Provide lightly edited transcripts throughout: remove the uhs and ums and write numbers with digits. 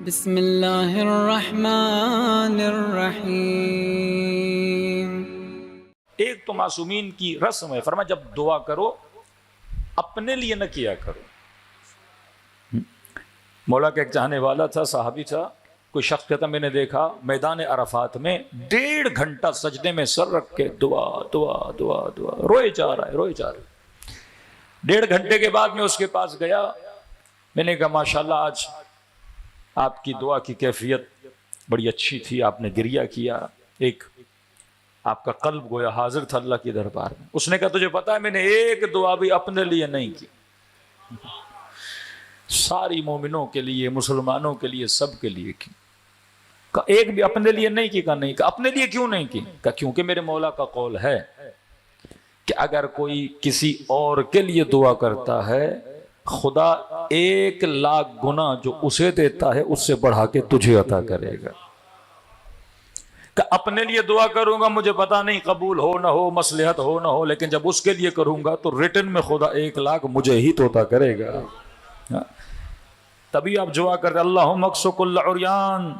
بسم اللہ الرحمن الرحیم۔ ایک تو معصومین کی رسم ہے، فرمایا جب دعا کرو اپنے لیے نہ کیا کرو۔ مولا کا ایک چاہنے والا تھا، صحابی تھا، کوئی شخص کہتا میں نے دیکھا میدان عرفات میں 1.5 گھنٹہ سجدے میں سر رکھ کے دعا دعا دعا دعا روئے جا رہا ہے 1.5 گھنٹے کے بعد میں اس کے پاس گیا، میں نے کہا ماشاءاللہ آج آپ کی دعا کی کیفیت بڑی اچھی تھی، آپ نے گریہ کیا، ایک آپ کا قلب گویا حاضر تھا اللہ کی دربار میں۔ اس نے کہا تجھے پتا ہے میں نے ایک دعا بھی اپنے لیے نہیں کی، ساری مومنوں کے لیے، مسلمانوں کے لیے، سب کے لیے کی۔ کہا ایک بھی اپنے لیے نہیں کی؟ کہا نہیں۔ کہا اپنے لیے کیوں نہیں کی؟ کہا کیونکہ میرے مولا کا قول ہے کہ اگر کوئی کسی اور کے لیے دعا کرتا ہے خدا 1,00,000 گنا جو اسے دیتا ہے اس سے بڑھا کے تجھے عطا کرے گا۔ کہ اپنے لیے دعا کروں گا مجھے پتا نہیں قبول ہو نہ ہو، مصلحت ہو نہ ہو، لیکن جب اس کے لیے کروں گا تو ریٹن میں خدا 1,00,000 مجھے ہی تو عطا کرے گا۔ تبھی آپ دعا کر رہے اللہم اکسو کل عریان،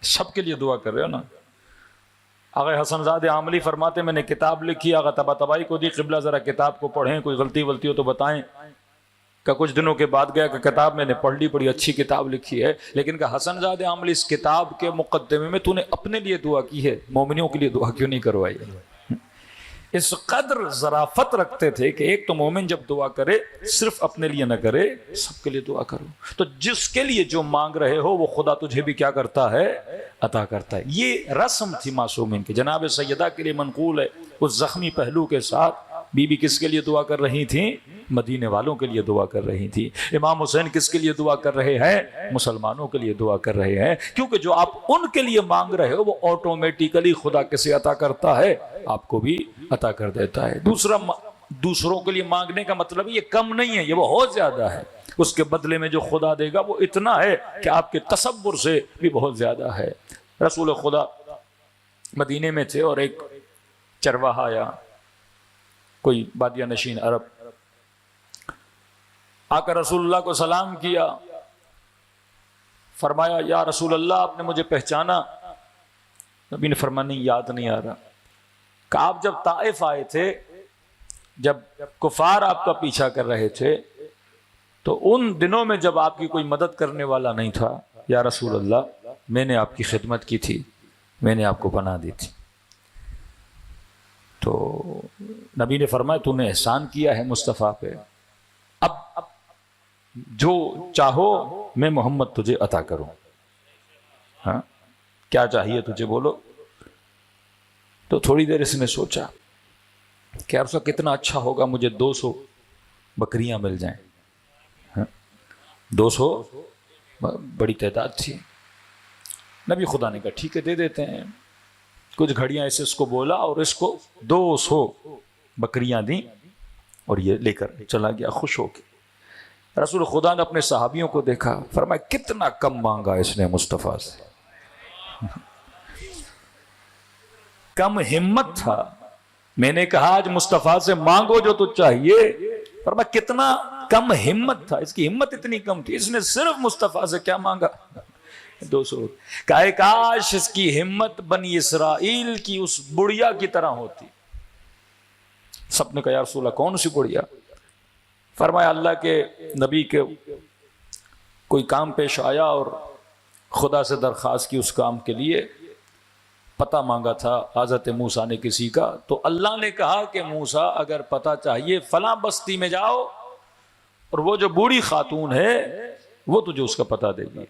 سب کے لیے دعا کر رہے ہو نا۔ آغا حسن زادہ عاملی فرماتے میں نے کتاب لکھی، آغا طباطبائی کو دی، قبلہ ذرا کتاب کو پڑھیں، کوئی غلطی ولطی ہو تو بتائیں۔ کہ کچھ دنوں کے بعد گیا کہ کتاب میں نے پڑھ لی، بڑی اچھی کتاب لکھی ہے، لیکن کہ حسن زادہ عاملی اس کتاب کے مقدمے میں تو نے اپنے لیے دعا کی ہے، مومنوں کے لیے دعا کیوں نہیں کروائی؟ اس قدر ظرافت رکھتے تھے کہ ایک تو مومن جب دعا کرے صرف اپنے لیے نہ کرے، سب کے لیے دعا کرو، تو جس کے لیے جو مانگ رہے ہو وہ خدا تجھے بھی کیا کرتا ہے؟ عطا کرتا ہے۔ یہ رسم تھی معصومین کی۔ جناب سیدہ کے لیے منقول ہے، اس زخمی پہلو کے ساتھ بی بی کس کے لیے دعا کر رہی تھیں؟ مدینے والوں کے لیے دعا کر رہی تھی۔ امام حسین کس کے لیے دعا کر رہے ہیں؟ مسلمانوں کے لیے دعا کر رہے ہیں، کیونکہ جو آپ ان کے لیے مانگ رہے ہو وہ آٹومیٹیکلی خدا کسے عطا کرتا ہے؟ آپ کو بھی عطا کر دیتا ہے۔ دوسروں کے لیے مانگنے کا مطلب یہ کم نہیں ہے، یہ بہت زیادہ ہے، اس کے بدلے میں جو خدا دے گا وہ اتنا ہے کہ آپ کے تصور سے بھی بہت زیادہ ہے۔ رسول خدا مدینے میں تھے اور ایک چرواہا یا کوئی بادیہ نشین عرب آ کر رسول اللہ کو سلام کیا، فرمایا یا رسول اللہ آپ نے مجھے پہچانا؟ نبی نے فرمایا نہیں، یاد نہیں آ رہا۔ کہ آپ جب طائف آئے تھے، جب کفار آپ کا پیچھا کر رہے تھے، تو ان دنوں میں جب آپ کی کوئی مدد کرنے والا نہیں تھا، یا رسول اللہ میں نے آپ کی خدمت کی تھی، میں نے آپ کو پناہ دی تھی۔ تو نبی نے فرمایا تو نے احسان کیا ہے مصطفیٰ پہ، اب جو چاہو میں محمد تجھے عطا کروں۔ ہاں کیا چاہیے تجھے بولو؟ تو تھوڑی دیر اس نے سوچا کہ عرصہ کتنا اچھا ہوگا مجھے 200 بکریاں مل جائیں۔ 200 بڑی تعداد تھی۔ نبی خدا نے کہا ٹھیک ہے دے دیتے ہیں۔ کچھ گھڑیاں ایسے اس کو بولا اور اس کو 200 بکریاں دیں اور یہ لے کر چلا گیا خوش ہو کے۔ رسول خدا نے اپنے صحابیوں کو دیکھا، فرمایا کتنا کم مانگا اس نے مصطفیٰ سے، کم ہمت تھا۔ میں نے کہا آج مصطفیٰ سے مانگو جو تو چاہیے، فرمایا کتنا کم ہمت تھا، اس کی ہمت اتنی کم تھی، اس نے صرف مصطفیٰ سے کیا مانگا؟ 200۔ کہا کاش اس کی ہمت بنی اسرائیل کی اس بڑیا کی طرح ہوتی۔ سب نے کہا یا رسول اللہ کون سی بڑیا؟ فرمایا اللہ کے نبی کے کوئی کام پیش آیا اور خدا سے درخواست کی اس کام کے لیے، پتہ مانگا تھا حضرت موسیٰ نے کسی کا، تو اللہ نے کہا کہ موسیٰ اگر پتہ چاہیے فلاں بستی میں جاؤ اور وہ جو بوڑھی خاتون ہے وہ تجھے اس کا پتہ دے گی۔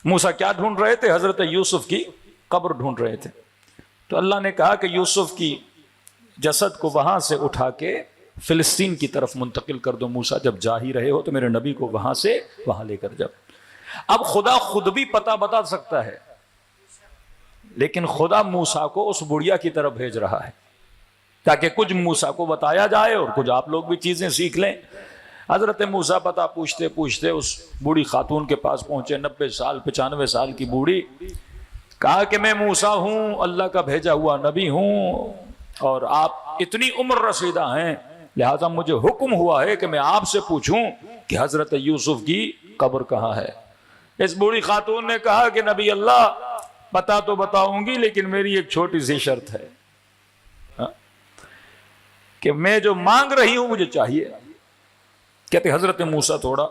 موسیٰ کیا ڈھونڈ رہے تھے؟ حضرت یوسف کی قبر ڈھونڈ رہے تھے۔ تو اللہ نے کہا کہ یوسف کی جسد کو وہاں سے اٹھا کے فلسطین کی طرف منتقل کر دو۔ موسیٰ جب جا ہی رہے ہو تو میرے نبی کو وہاں سے وہاں لے کر جاؤ۔ اب خدا خود بھی پتہ بتا سکتا ہے، لیکن خدا موسیٰ کو اس بڑیا کی طرف بھیج رہا ہے تاکہ کچھ موسیٰ کو بتایا جائے اور کچھ آپ لوگ بھی چیزیں سیکھ لیں۔ حضرت موسیٰ پتہ پوچھتے پوچھتے اس بوڑھی خاتون کے پاس پہنچے، 90 سال 95 سال کی بوڑھی۔ کہا کہ میں موسیٰ ہوں، اللہ کا بھیجا ہوا نبی ہوں، اور آپ اتنی عمر رسیدہ ہیں، لہٰذا مجھے حکم ہوا ہے کہ میں آپ سے پوچھوں کہ حضرت یوسف کی قبر کہاں ہے۔ اس بوڑھی خاتون نے کہا کہ نبی اللہ بتا تو بتاؤں گی لیکن میری ایک چھوٹی سی شرط ہے کہ میں جو مانگ رہی ہوں مجھے چاہیے. کہتے حضرت موسیٰ تھوڑا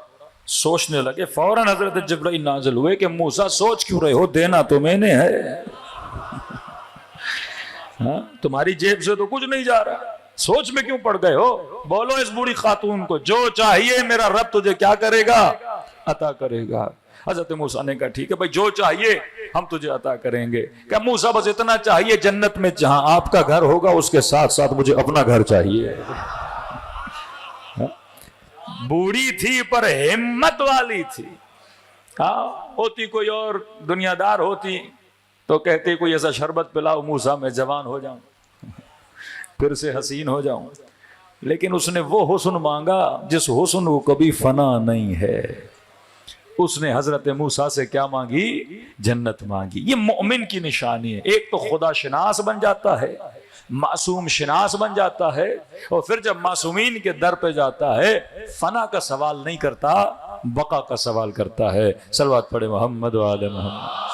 سوچنے لگے. فوراً حضرت جبرائیل نازل ہوئے کہ موسیٰ سوچ کیوں رہے ہو, دینا تو میں نے ہے, تمہاری جیب سے تو کچھ نہیں جا رہا, سوچ میں کیوں پڑ گئے ہو. بولو اس بوڑھی خاتون کو جو چاہیے میرا رب تجھے کیا کرے گا, عطا کرے گا. حضرت موسیٰ نے کہا ٹھیک ہے بھائی جو چاہیے ہم تجھے عطا کریں گے. کہ موسیٰ بس اتنا چاہیے جنت میں جہاں آپ کا گھر ہوگا اس کے ساتھ ساتھ مجھے اپنا گھر چاہیے. بوڑھی تھی پر ہمت والی تھی. ہوتی کوئی اور دنیا دار ہوتی تو کہتے کوئی ایسا شربت پلاؤ موسیٰ میں جوان ہو جاؤں پھر سے حسین ہو جاؤں. لیکن اس نے وہ حسن مانگا جس حسن کو کبھی فنا نہیں ہے. اس نے حضرت موسیٰ سے کیا مانگی, جنت مانگی. یہ مومن کی نشانی ہے. ایک تو خدا شناس بن جاتا ہے, معصوم شناس بن جاتا ہے, اور پھر جب معصومین کے در پہ جاتا ہے فنا کا سوال نہیں کرتا, بقا کا سوال کرتا ہے. صلوات پڑھے محمد و آل محمد.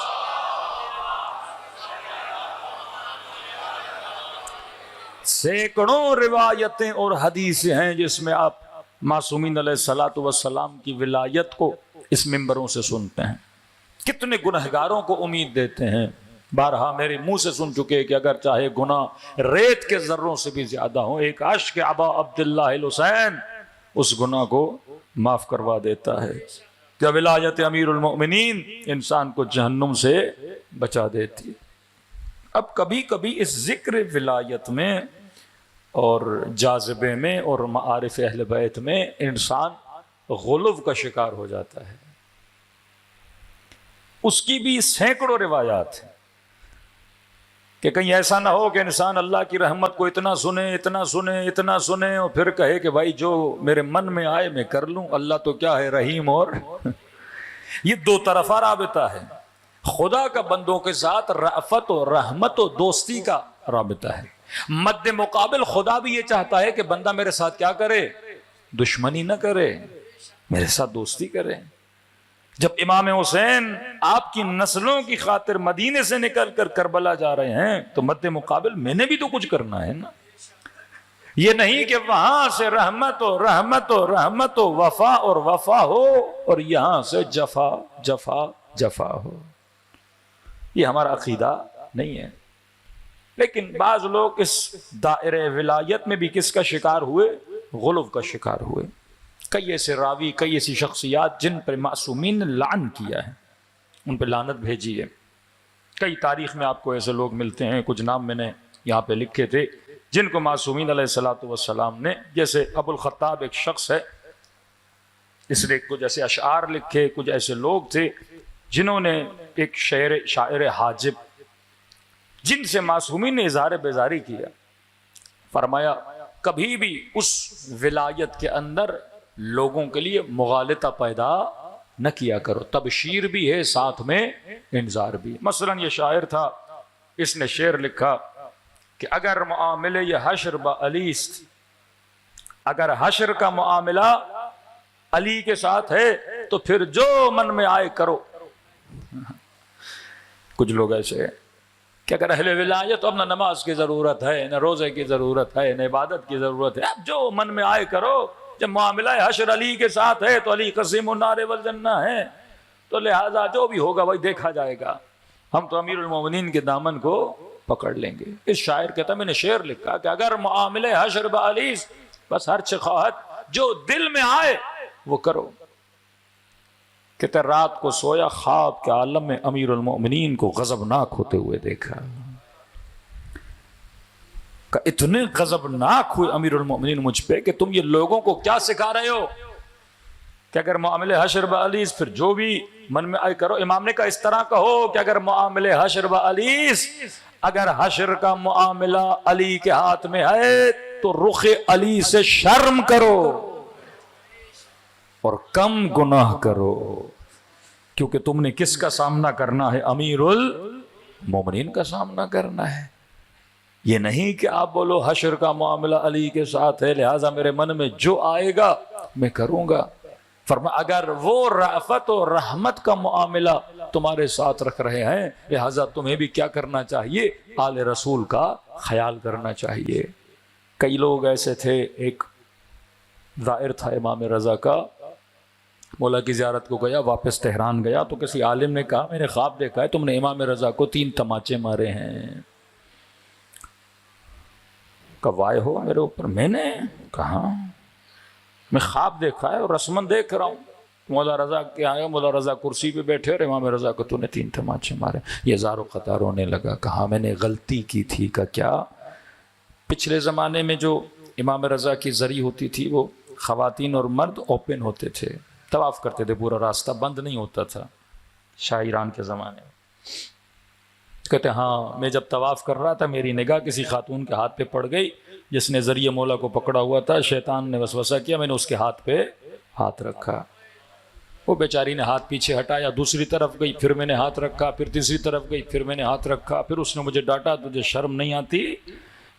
سینکڑوں روایتیں اور حدیثیں ہیں جس میں آپ معصومین علیہ الصلوۃ والسلام کی ولایت کو اس منبروں سے سنتے ہیں. کتنے گنہگاروں کو امید دیتے ہیں. بارہا میرے منہ سے سن چکے کہ اگر چاہے گناہ ریت کے ذروں سے بھی زیادہ ہوں, ایک عشق ابا عبداللہ الحسین اس گناہ کو معاف کروا دیتا ہے. کہ ولایت امیر المؤمنین انسان کو جہنم سے بچا دیتی. اب کبھی کبھی اس ذکر ولایت میں اور جاذبے میں اور معارف اہل بیت میں انسان غلو کا شکار ہو جاتا ہے. اس کی بھی سینکڑوں روایات ہیں کہ کہیں ایسا نہ ہو کہ انسان اللہ کی رحمت کو اتنا سنے اتنا سنے اتنا سنے اور پھر کہے کہ بھائی جو میرے من میں آئے میں کر لوں. اللہ تو کیا ہے رحیم, اور یہ دو طرفہ رابطہ ہے. خدا کا بندوں کے ساتھ رأفت و رحمت و دوستی کا رابطہ ہے. مد مقابل خدا بھی یہ چاہتا ہے کہ بندہ میرے ساتھ کیا کرے, دشمنی نہ کرے, میرے ساتھ دوستی کرے. جب امام حسین آپ کی نسلوں کی خاطر مدینے سے نکل کر کربلا جا رہے ہیں تو مد مقابل میں نے بھی تو کچھ کرنا ہے نا. یہ نہیں کہ وہاں سے رحمت و رحمت و رحمت و وفا اور وفا ہو اور یہاں سے جفا جفا جفا ہو. یہ ہمارا عقیدہ نہیں ہے. لیکن بعض لوگ اس دائرہ ولایت میں بھی کس کا شکار ہوئے, غلو کا شکار ہوئے. کئی ایسے راوی, کئی ایسی شخصیات جن پر معصومین نے لعن کیا ہے, ان پہ لعنت بھیجی ہے. کئی تاریخ میں آپ کو ایسے لوگ ملتے ہیں, کچھ نام میں نے یہاں پہ لکھے تھے جن کو معصومین علیہ الصلوۃ والسلام نے, جیسے ابو الخطاب ایک شخص ہے, اس نے کچھ ایسے اشعار لکھے. کچھ ایسے لوگ تھے جنہوں نے ایک شاعر حاجب جن سے معصومین نے اظہار بیزاری کیا. فرمایا کبھی بھی اس ولایت کے اندر لوگوں کے لیے مغالطہ پیدا نہ کیا کرو, تبشیر بھی ہے ساتھ میں انذار بھی. مثلا یہ شاعر تھا, اس نے شعر لکھا کہ اگر معاملے یہ حشر با علی است, اگر حشر کا معاملہ علی کے ساتھ ہے تو پھر جو من میں آئے کرو. کچھ لوگ ایسے ہیں کہ اگر اہل ولایت اب نہ نماز کی ضرورت ہے, نہ روزے کی ضرورت ہے, نہ عبادت کی ضرورت ہے, اب جو من میں آئے کرو. جب معاملہ حشر علی کے ساتھ ہے تو علی قسیم النار والجنہ ہے, تو لہذا جو بھی ہوگا وہی دیکھا جائے گا. ہم تو امیر المومنین کے دامن کو پکڑ لیں گے. اس شاعر کہتا میں نے شعر لکھا کہ اگر معاملہ حشر با علی بس ہر چخواہت جو دل میں آئے وہ کرو. کہتے رات کو سویا خواب کے عالم میں امیر المومنین کو غضبناک ہوتے ہوئے دیکھا. کہ اتنے غضبناک ہوئے امیر المومنین مجھ پہ کہ تم یہ لوگوں کو کیا سکھا رہے ہو کہ اگر معاملے حشر با علیس پھر جو بھی من میں آئے کرو. امام نے کہا اس طرح کہو کہ اگر معاملے حشر با علیس, اگر حشر کا معاملہ علی کے ہاتھ میں ہے تو رخ علی سے شرم کرو اور کم گناہ کرو, کیونکہ تم نے کس کا سامنا کرنا ہے, امیر المومنین کا سامنا کرنا ہے. یہ نہیں کہ آپ بولو حشر کا معاملہ علی کے ساتھ ہے لہٰذا میرے من میں جو آئے گا میں کروں گا. فرما اگر وہ رأفت و رحمت کا معاملہ تمہارے ساتھ رکھ رہے ہیں، لہذا تمہیں بھی کیا کرنا چاہیے؟ آل رسول کا خیال کرنا چاہیے۔ کئی لوگ ایسے تھے، ایک زائر تھا امام رضا کا، مولا کی زیارت کو گیا، واپس تہران گیا تو کسی عالم نے کہا میں نے خواب دیکھا ہے تم نے امام رضا کو 3 تماچے مارے ہیں۔ وائے ہو میرے اوپر؟ میں نے کہا میں خواب دیکھا ہے اور رسمن دیکھ رہا ہوں، مولا رضا کے آیا، مولا رضا کرسی پہ بیٹھے اور امام رضا کو تو نے 3 تماچے مارے۔ یہ زار و قطار ہونے لگا، کہا میں نے غلطی کی تھی۔ کا کیا؟ پچھلے زمانے میں جو امام رضا کی زری ہوتی تھی وہ خواتین اور مرد اوپن ہوتے تھے، طواف کرتے تھے، پورا راستہ بند نہیں ہوتا تھا شاہ ایران کے زمانے میں۔ کہتے ہاں میں جب طواف کر رہا تھا میری نگاہ کسی خاتون کے ہاتھ پہ پڑ گئی جس نے ذریعہ مولا کو پکڑا ہوا تھا، شیطان نے وسوسہ کیا، میں نے اس کے ہاتھ پہ ہاتھ رکھا، وہ بیچاری نے ہاتھ پیچھے ہٹایا، دوسری طرف گئی، پھر میں نے ہاتھ رکھا، پھر تیسری طرف گئی، پھر میں نے ہاتھ رکھا، پھر اس نے مجھے ڈانٹا تجھے شرم نہیں آتی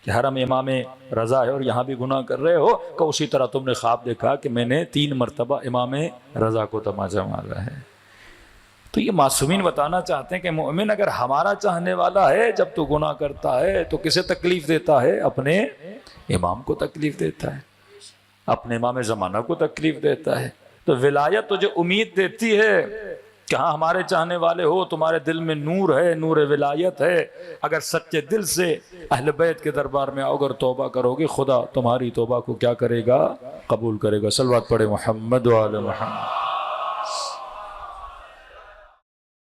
کہ حرم امام رضا ہے اور یہاں بھی گناہ کر رہے ہو؟ کہ اسی طرح تم نے خواب دیکھا کہ میں نے 3 مرتبہ امام رضا کو تماچا مارا ہے۔ تو یہ معصومین بتانا چاہتے ہیں کہ مومن اگر ہمارا چاہنے والا ہے، جب تو گناہ کرتا ہے تو کسے تکلیف دیتا ہے؟ اپنے امام کو تکلیف دیتا ہے، اپنے امام زمانہ کو تکلیف دیتا ہے۔ تو ولایت تجھے امید دیتی ہے کہ ہاں ہمارے چاہنے والے ہو، تمہارے دل میں نور ہے، نور ولایت ہے، اگر سچے دل سے اہل بیت کے دربار میں آؤ، اگر توبہ کرو گے خدا تمہاری توبہ کو کیا کرے گا؟ قبول کرے گا۔ صلوات پڑھے محمد و آل محمد۔